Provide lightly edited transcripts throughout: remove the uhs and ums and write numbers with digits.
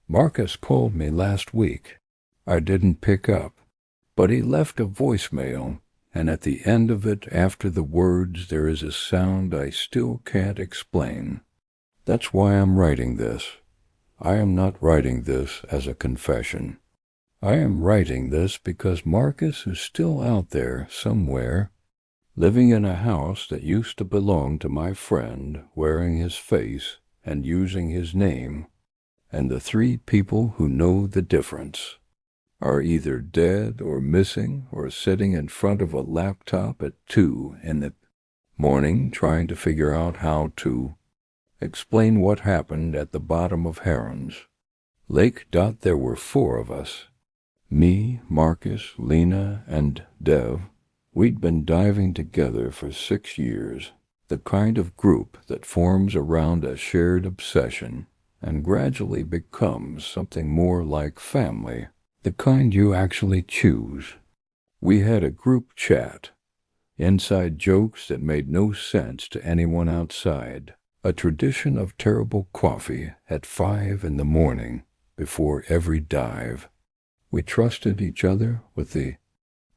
Marcus called me last week. I didn't pick up, but he left a voicemail, and at the end of it, after the words, there is a sound I still can't explain. That's why I'm writing this. I am not writing this as a confession. I am writing this because Marcus is still out there somewhere, living in a house that used to belong to my friend, wearing his face and using his name, and the 3 people who know the difference are either dead or missing or sitting in front of a laptop at 2 in the morning trying to figure out how to explain what happened at the bottom of Harren's Lake. There were 4 of us. Me, Marcus, Lena, and Dev. We'd been diving together for 6 years, the kind of group that forms around a shared obsession and gradually becomes something more like family, the kind you actually choose. We had a group chat, inside jokes that made no sense to anyone outside, a tradition of terrible coffee at 5 in the morning before every dive. We trusted each other with the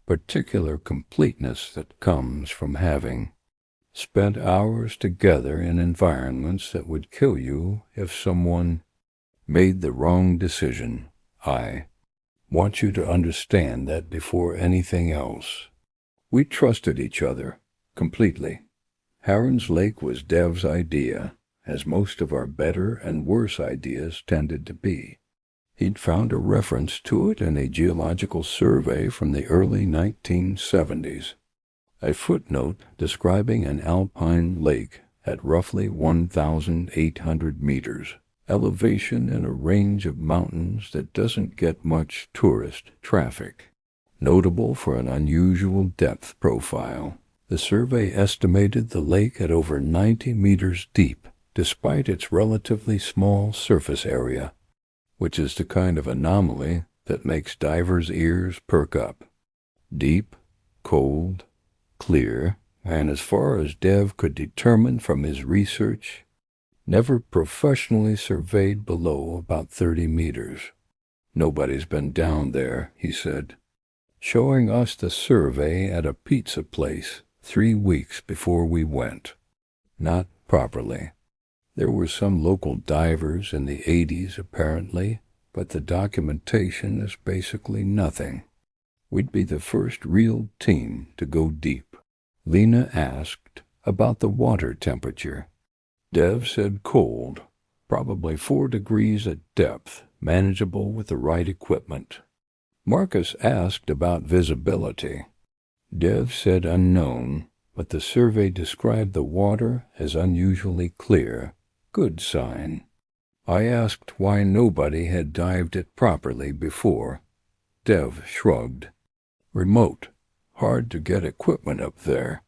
particular completeness that comes from having spent hours together in environments that would kill you if someone made the wrong decision. I want you to understand that before anything else. We trusted each other completely. Harren's Lake was Dev's idea, as most of our better and worse ideas tended to be. He'd found a reference to it in a geological survey from the early 1970s, a footnote describing an alpine lake at roughly 1,800 meters elevation in a range of mountains that doesn't get much tourist traffic, notable for an unusual depth profile. The survey estimated the lake at over 90 meters deep, despite its relatively small surface area, which is the kind of anomaly that makes divers' ears perk up. Deep, cold, clear, and as far as Dev could determine from his research, never professionally surveyed below about 30 meters. Nobody's been down there, he said, showing us the survey at a pizza place 3 weeks before we went. Not properly. There were some local divers in the 80s, apparently, but the documentation is basically nothing. We'd be the first real team to go deep. Lena asked about the water temperature. Dev said cold, probably 4 degrees at depth, manageable with the right equipment. Marcus asked about visibility. Dev said unknown, but the survey described the water as unusually clear. Good sign. I asked why nobody had dived it properly before. Dev shrugged. Remote. Hard to get equipment up there.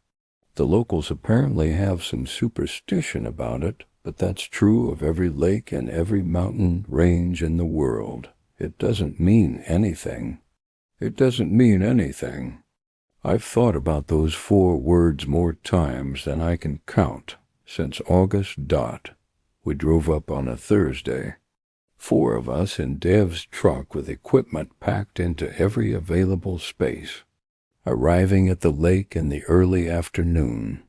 The locals apparently have some superstition about it, but that's true of every lake and every mountain range in the world. It doesn't mean anything. It doesn't mean anything. I've thought about those 4 words more times than I can count since August. We drove up on a Thursday. 4 of us in Dev's truck with equipment packed into every available space, arriving at the lake in the early afternoon.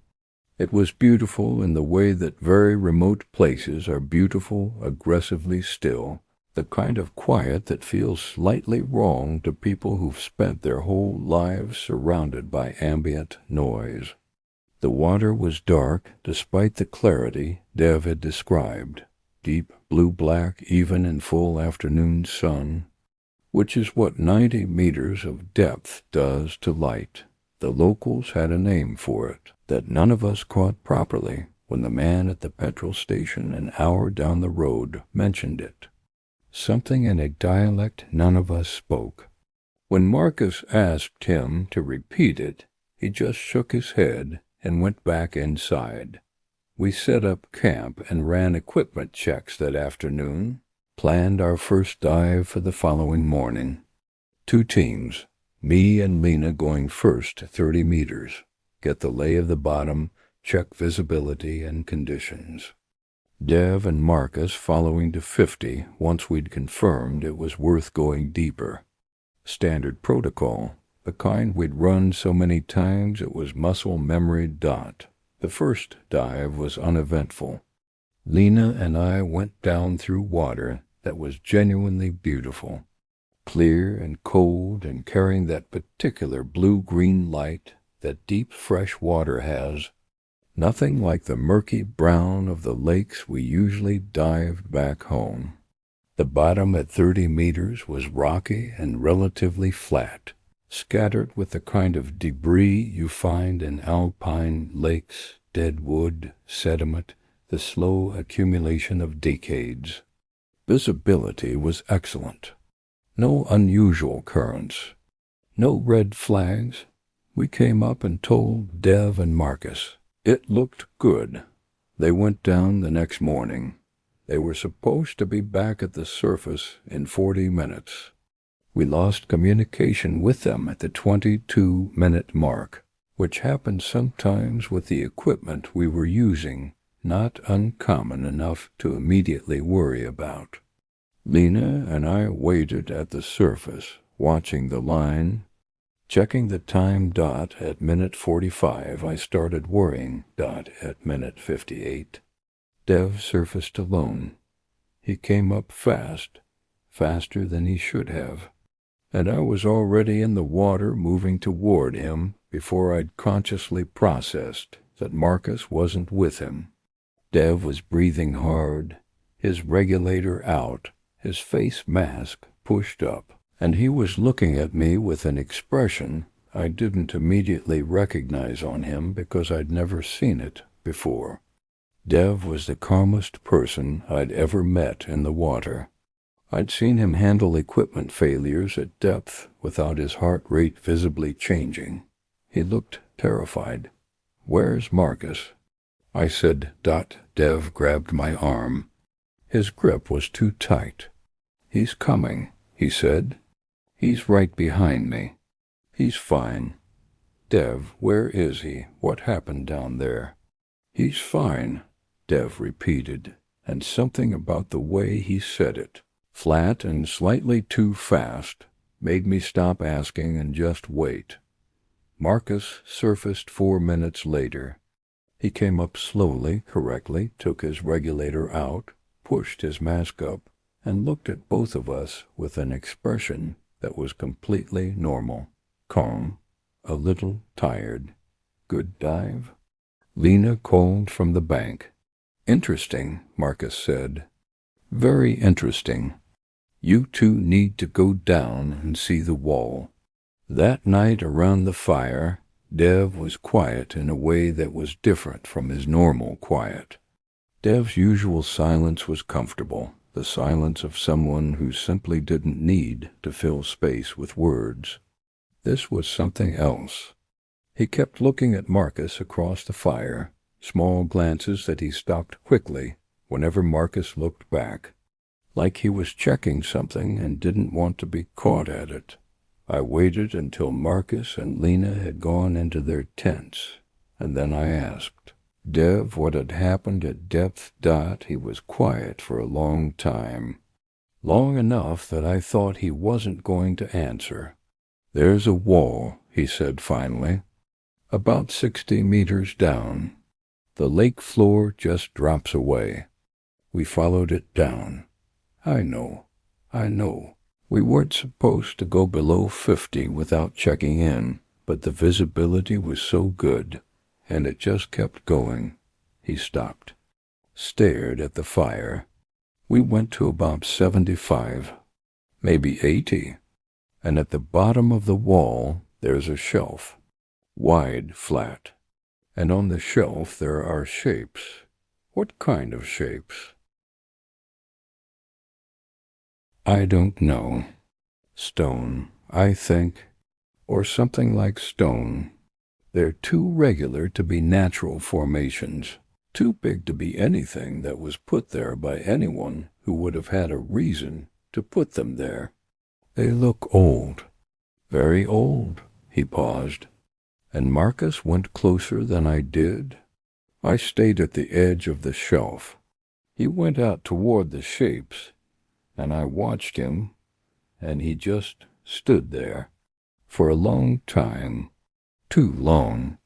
It was beautiful in the way that very remote places are beautiful, aggressively still, the kind of quiet that feels slightly wrong to people who've spent their whole lives surrounded by ambient noise. The water was dark, despite the clarity Dev had described, deep blue-black even in full afternoon sun, which is what 90 meters of depth does to light. The locals had a name for it that none of us caught properly when the man at the petrol station an hour down the road mentioned it. Something in a dialect none of us spoke. When Marcus asked him to repeat it, he just shook his head and went back inside. We set up camp and ran equipment checks that afternoon, planned our first dive for the following morning. 2 teams, me and Lena going first 30 meters, get the lay of the bottom, check visibility and conditions. Dev and Marcus following to 50 once we'd confirmed it was worth going deeper. Standard protocol, the kind we'd run so many times it was muscle memory. The first dive was uneventful. Lena and I went down through water that was genuinely beautiful, clear and cold and carrying that particular blue-green light that deep fresh water has. Nothing like the murky brown of the lakes we usually dived back home. The bottom at 30 meters was rocky and relatively flat, scattered with the kind of debris you find in alpine lakes, dead wood, sediment, the slow accumulation of decades. Visibility was excellent. No unusual currents. No red flags. We came up and told Dev and Marcus. It looked good. They went down the next morning. They were supposed to be back at the surface in 40 minutes. We lost communication with them at the 22-minute mark, which happened sometimes with the equipment we were using, not uncommon enough to immediately worry about. Lena and I waited at the surface, watching the line. Checking the time at minute 45, I started worrying at minute 58. Dev surfaced alone. He came up fast, faster than he should have, and I was already in the water moving toward him before I'd consciously processed that Marcus wasn't with him. Dev was breathing hard, his regulator out, his face mask pushed up, and he was looking at me with an expression I didn't immediately recognize on him because I'd never seen it before. Dev was the calmest person I'd ever met in the water. I'd seen him handle equipment failures at depth without his heart rate visibly changing. He looked terrified. "Where's Marcus?" I said. Dev grabbed my arm. His grip was too tight. "He's coming," he said. "He's right behind me. He's fine." "Dev, where is he? What happened down there?" "He's fine," Dev repeated, and something about the way he said it, flat and slightly too fast, made me stop asking and just wait. Marcus surfaced 4 minutes later. He came up slowly, correctly, took his regulator out, pushed his mask up, and looked at both of us with an expression that was completely normal, calm, a little tired. "Good dive?" Lena called from the bank. "Interesting," Marcus said. "Very interesting. You two need to go down and see the wall." That night around the fire, Dev was quiet in a way that was different from his normal quiet. Dev's usual silence was comfortable, the silence of someone who simply didn't need to fill space with words. This was something else. He kept looking at Marcus across the fire, small glances that he stopped quickly whenever Marcus looked back, like he was checking something and didn't want to be caught at it. I waited until Marcus and Lena had gone into their tents, and then I asked Dev what had happened at depth. He was quiet for a long time, long enough that I thought he wasn't going to answer. "There's a wall," he said finally, "about 60 meters down. The lake floor just drops away. We followed it down. I know. We weren't supposed to go below 50 without checking in, but the visibility was so good, and it just kept going." He stopped, stared at the fire. "We went to about 75, maybe 80, and at the bottom of the wall there's a shelf, wide, flat, and on the shelf there are shapes." "What kind of shapes?" "I don't know. Stone, I think, or something like stone. They're too regular to be natural formations, too big to be anything that was put there by anyone who would have had a reason to put them there. They look old, very old." He paused. "And Marcus went closer than I did?" "I stayed at the edge of the shelf. He went out toward the shapes, and I watched him, and he just stood there for a long time, too long.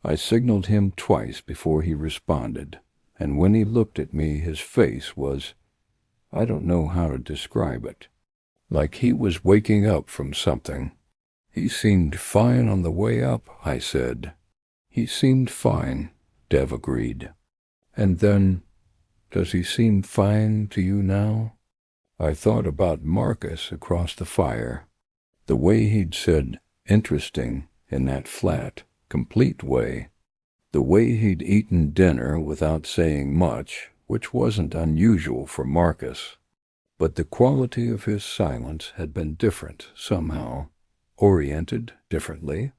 I signaled him twice before he responded, and when he looked at me, his face was, I don't know how to describe it, like he was waking up from something. He seemed fine on the way up, I said. He seemed fine, Dev agreed. And then, does he seem fine to you now? I thought about Marcus across the fire, the way he'd said interesting in that flat, complete way, the way he'd eaten dinner without saying much, which wasn't unusual for Marcus. But the quality of his silence had been different somehow, oriented differently,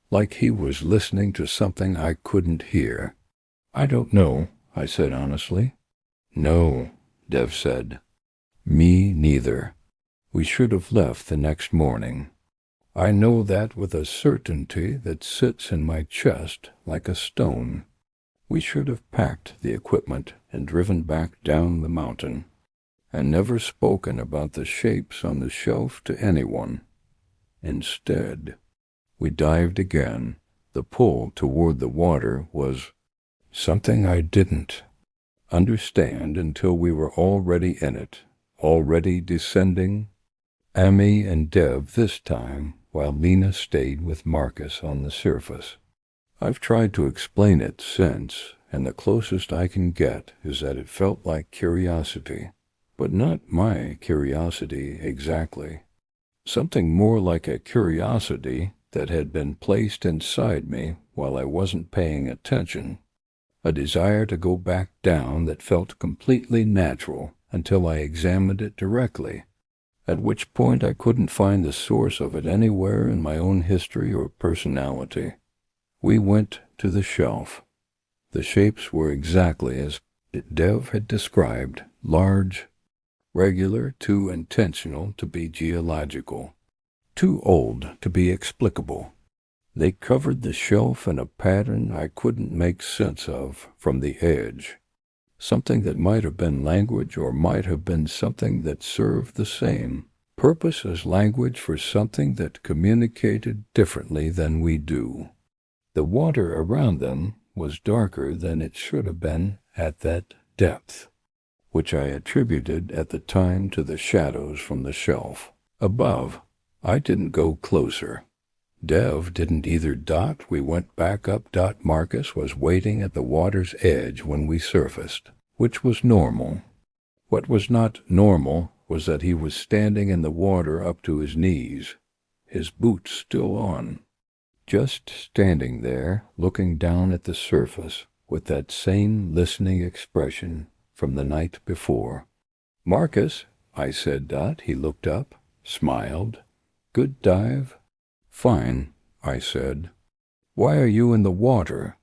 like he was listening to something I couldn't hear. I don't know, I said honestly. No, Dev said. Me neither. We should have left the next morning. I know that with a certainty that sits in my chest like a stone. We should have packed the equipment and driven back down the mountain, and never spoken about the shapes on the shelf to anyone. Instead, we dived again. The pull toward the water was something I didn't understand until we were already in it, already descending. Amy and Dev this time, while Lena stayed with Marcus on the surface. I've tried to explain it since, and the closest I can get is that it felt like curiosity, but not my curiosity exactly. Something more like a curiosity that had been placed inside me while I wasn't paying attention. A desire to go back down that felt completely natural until I examined it directly, at which point I couldn't find the source of it anywhere in my own history or personality. We went to the shelf. The shapes were exactly as Dev had described, large, regular, too intentional to be geological, too old to be explicable. They covered the shelf in a pattern I couldn't make sense of from the edge, something that might have been language or might have been something that served the same purpose as language for something that communicated differently than we do. The water around them was darker than it should have been at that depth, which I attributed at the time to the shadows from the shelf. Above, I didn't go closer. Dev didn't either. We went back up. Marcus was waiting at the water's edge when we surfaced, which was normal. What was not normal was that he was standing in the water up to his knees, his boots still on, just standing there, looking down at the surface with that same listening expression from the night before. Marcus, I said. He looked up, smiled. Good dive? Fine, I said. Why are you in the water?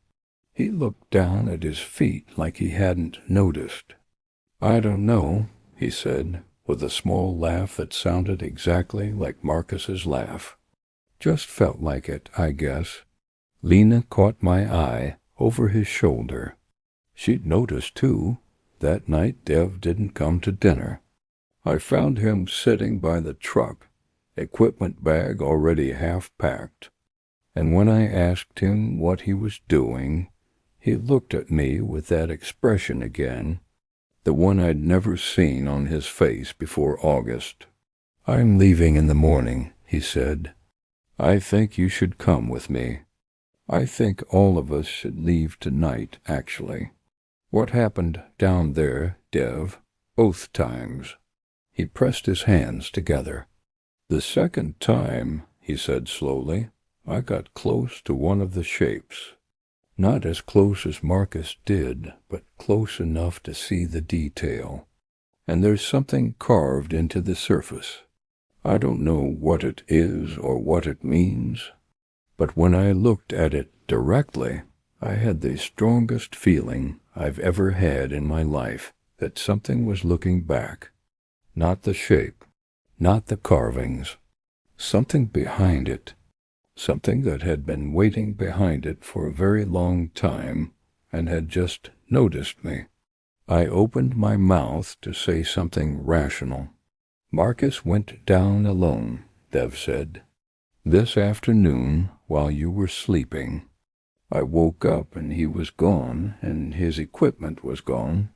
He looked down at his feet like he hadn't noticed. I don't know, he said, with a small laugh that sounded exactly like Marcus's laugh. Just felt like it, I guess. Lena caught my eye over his shoulder. She'd noticed, too. That night Dev didn't come to dinner. I found him sitting by the truck, equipment bag already half packed, and when I asked him what he was doing, he looked at me with that expression again, the one I'd never seen on his face before August. I'm leaving in the morning, he said. I think you should come with me. I think all of us should leave tonight, actually. What happened down there, Dev? Both times. He pressed his hands together. The second time, he said slowly, I got close to one of the shapes. Not as close as Marcus did, but close enough to see the detail. And there's something carved into the surface. I don't know what it is or what it means, but when I looked at it directly, I had the strongest feeling I've ever had in my life that something was looking back. Not the shape, not the carvings, something behind it, something that had been waiting behind it for a very long time and had just noticed me. I opened my mouth to say something rational. "Marcus went down alone," Dev said. "This afternoon, while you were sleeping. I woke up and he was gone, and his equipment was gone,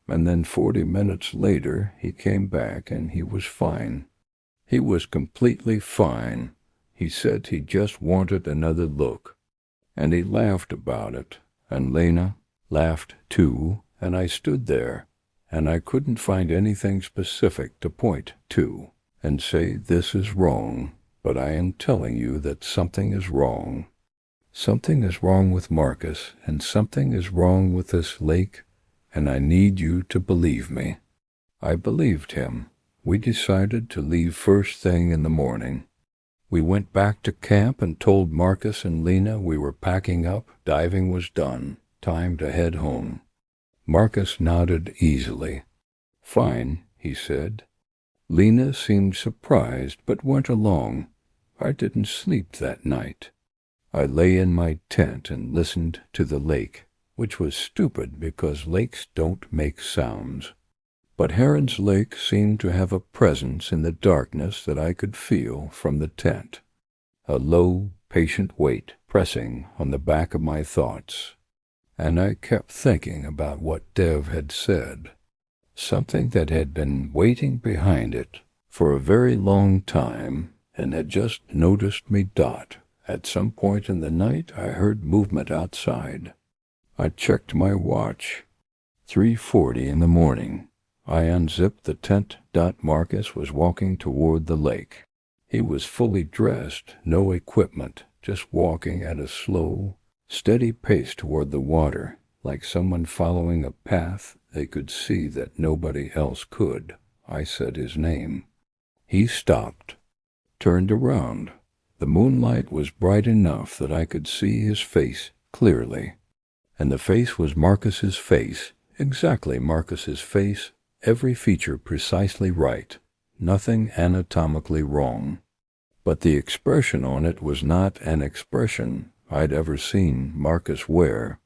and then 40 minutes later he came back and he was fine. He was completely fine. He said he just wanted another look. And he laughed about it, and Lena laughed too, and I stood there, and I couldn't find anything specific to point to and say this is wrong, but I am telling you that something is wrong. Something is wrong with Marcus, and something is wrong with this lake, and I need you to believe me." I believed him. We decided to leave first thing in the morning. We went back to camp and told Marcus and Lena we were packing up, diving was done, time to head home. Marcus nodded easily. "Fine," he said. Lena seemed surprised, but went along. I didn't sleep that night. I lay in my tent and listened to the lake, which was stupid because lakes don't make sounds. But Harren's lake seemed to have a presence in the darkness that I could feel from the tent, a low, patient weight pressing on the back of my thoughts. And I kept thinking about what Dev had said, something that had been waiting behind it for a very long time and had just noticed me dot. At some point in the night I heard movement outside. I checked my watch. 3:40 in the morning. I unzipped the tent. Marcus was walking toward the lake. He was fully dressed, no equipment, just walking at a slow, steady pace toward the water, like someone following a path they could see that nobody else could. I said his name. He stopped, turned around. The moonlight was bright enough that I could see his face clearly. And the face was Marcus's face, exactly Marcus's face, every feature precisely right, nothing anatomically wrong. But the expression on it was not an expression I'd ever seen Marcus wear,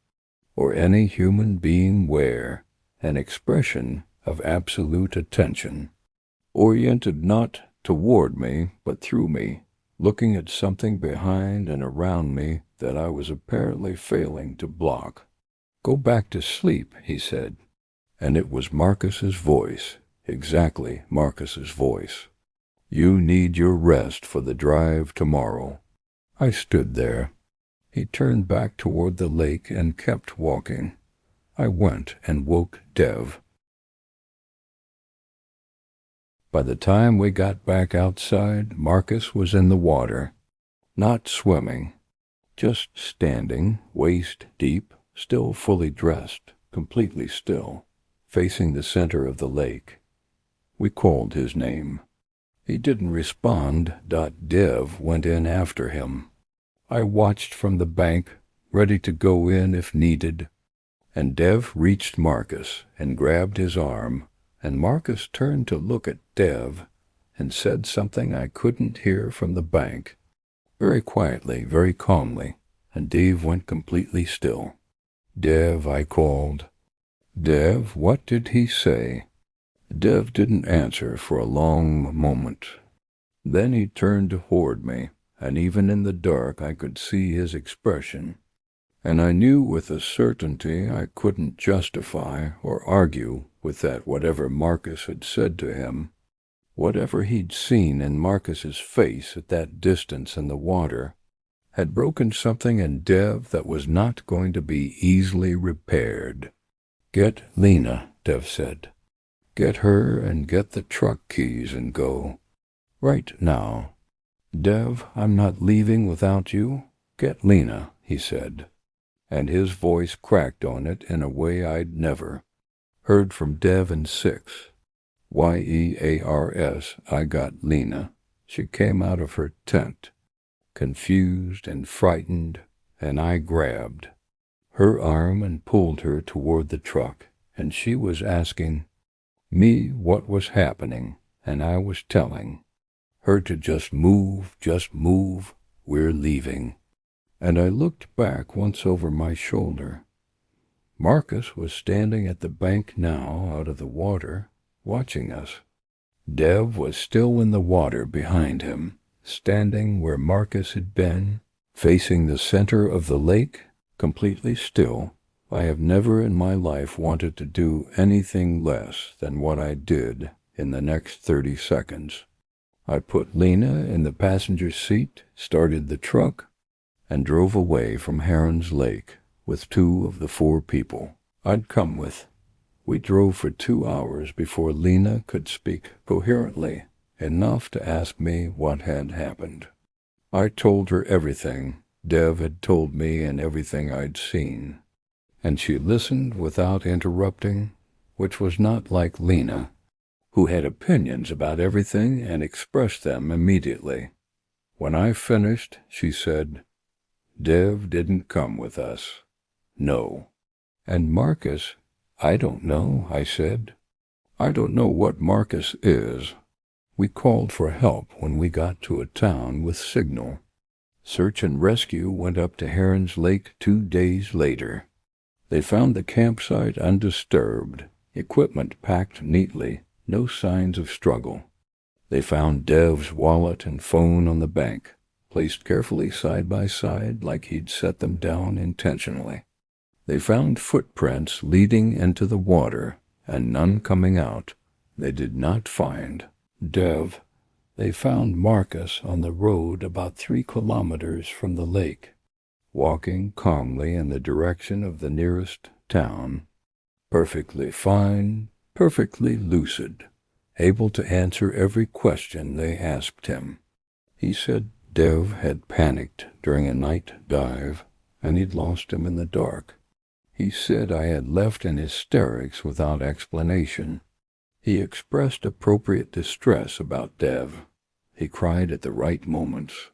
or any human being wear, an expression of absolute attention, oriented not toward me, but through me, looking at something behind and around me that I was apparently failing to block. "Go back to sleep," he said. And it was Marcus's voice, exactly Marcus's voice. "You need your rest for the drive tomorrow." I stood there. He turned back toward the lake and kept walking. I went and woke Dev. By the time we got back outside, Marcus was in the water, not swimming, just standing, waist deep, still fully dressed, completely still, facing the center of the lake. We called his name. He didn't respond. Dev went in after him. I watched from the bank, ready to go in if needed, and Dev reached Marcus and grabbed his arm, and Marcus turned to look at Dev and said something I couldn't hear from the bank, very quietly, very calmly, and Dev went completely still. "Dev," I called. "Dev, what did he say?" Dev didn't answer for a long moment. Then he turned toward me, and even in the dark I could see his expression, and I knew with a certainty I couldn't justify or argue with that whatever Marcus had said to him, whatever he'd seen in Marcus's face at that distance in the water, had broken something in Dev that was not going to be easily repaired. "Get Lena," Dev said. "Get her and get the truck keys and go. Right now. Dev, I'm not leaving without you. Get Lena," he said, and his voice cracked on it in a way I'd never heard from Dev in 6. YEARS, I got Lena. She came out of her tent, confused and frightened, and I grabbed her arm and pulled her toward the truck, and she was asking me what was happening, and I was telling her to just move, we're leaving. And I looked back once over my shoulder. Marcus was standing at the bank now, out of the water, watching us. Dev was still in the water behind him, standing where Marcus had been, facing the center of the lake, completely still. I have never in my life wanted to do anything less than what I did in the next 30 seconds. I put Lena in the passenger seat, started the truck, and drove away from Harren's Lake with 2 of the 4 people I'd come with. We drove for 2 hours before Lena could speak coherently, enough to ask me what had happened. I told her everything Dev had told me and everything I'd seen, and she listened without interrupting, which was not like Lena, who had opinions about everything and expressed them immediately. When I finished, she said, "Dev didn't come with us." "No." "And Marcus?" "I don't know," I said. "I don't know what Marcus is." We called for help when we got to a town with signal. Search and rescue went up to Harren's Lake 2 days later. They found the campsite undisturbed, equipment packed neatly, no signs of struggle. They found Dev's wallet and phone on the bank, placed carefully side by side like he'd set them down intentionally. They found footprints leading into the water and none coming out. They did not find Dev. They found Marcus on the road about 3 kilometers from the lake, walking calmly in the direction of the nearest town, perfectly fine, perfectly lucid, able to answer every question they asked him. He said Dev had panicked during a night dive, and he'd lost him in the dark. He said I had left in hysterics without explanation. He expressed appropriate distress about Dev. He cried at the right moments.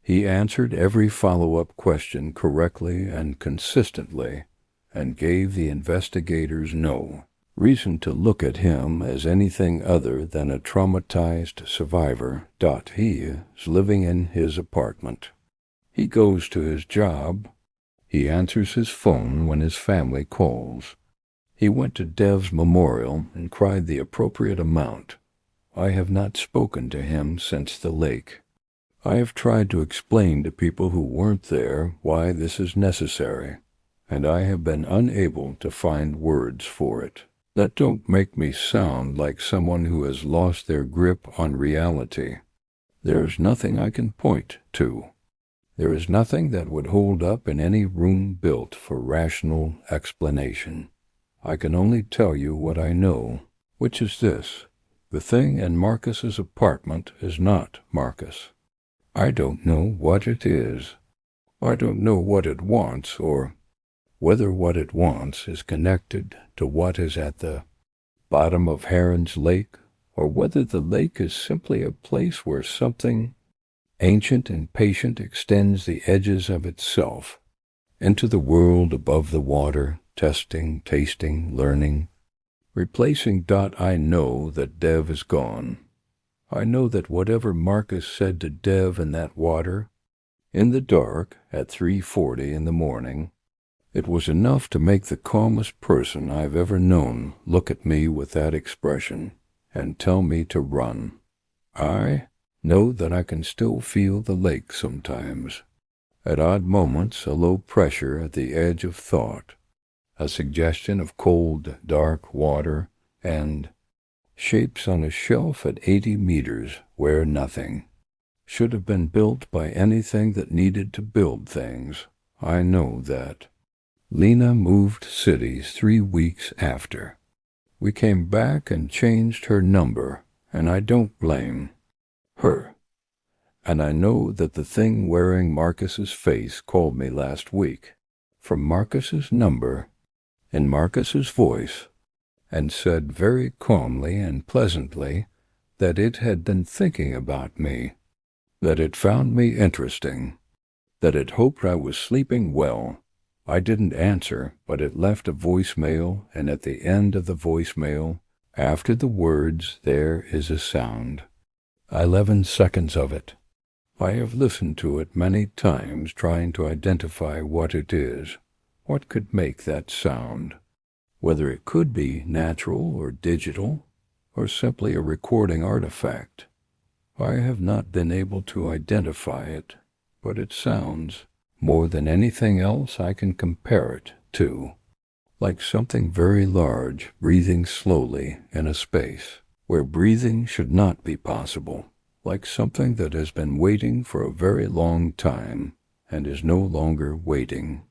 He answered every follow-up question correctly and consistently, and gave the investigators no reason to look at him as anything other than a traumatized survivor. He is living in his apartment. He goes to his job. He answers his phone when his family calls. He went to Dev's memorial and cried the appropriate amount. I have not spoken to him since the lake. I have tried to explain to people who weren't there why this is necessary, and I have been unable to find words for it that don't make me sound like someone who has lost their grip on reality. There's nothing I can point to. There is nothing that would hold up in any room built for rational explanation. I can only tell you what I know, which is this. The thing in Marcus's apartment is not Marcus. I don't know what it is. I don't know what it wants, or whether what it wants is connected to what is at the bottom of Harren's Lake, or whether the lake is simply a place where something ancient and patient extends the edges of itself into the world above the water, testing, tasting, learning, replacing. I know that Dev is gone. I know that whatever Marcus said to Dev in that water, in the dark at 3:40 in the morning, it was enough to make the calmest person I've ever known look at me with that expression and tell me to run. I know that I can still feel the lake sometimes, at odd moments a low pressure at the edge of thought, a suggestion of cold, dark water, and shapes on a shelf at 80 meters where nothing should have been built by anything that needed to build things. I know that. Lena moved cities 3 weeks after. We came back and changed her number, and I don't blame her. And I know that the thing wearing Marcus's face called me last week, from Marcus's number, in Marcus's voice, and said very calmly and pleasantly that it had been thinking about me, that it found me interesting, that it hoped I was sleeping well. I didn't answer, but it left a voicemail, and at the end of the voicemail, after the words, there is a sound. 11 seconds of it. I have listened to it many times trying to identify what it is. What could make that sound? Whether it could be natural or digital, or simply a recording artifact, I have not been able to identify it, but it sounds, more than anything else I can compare it to, like something very large breathing slowly in a space where breathing should not be possible, like something that has been waiting for a very long time and is no longer waiting.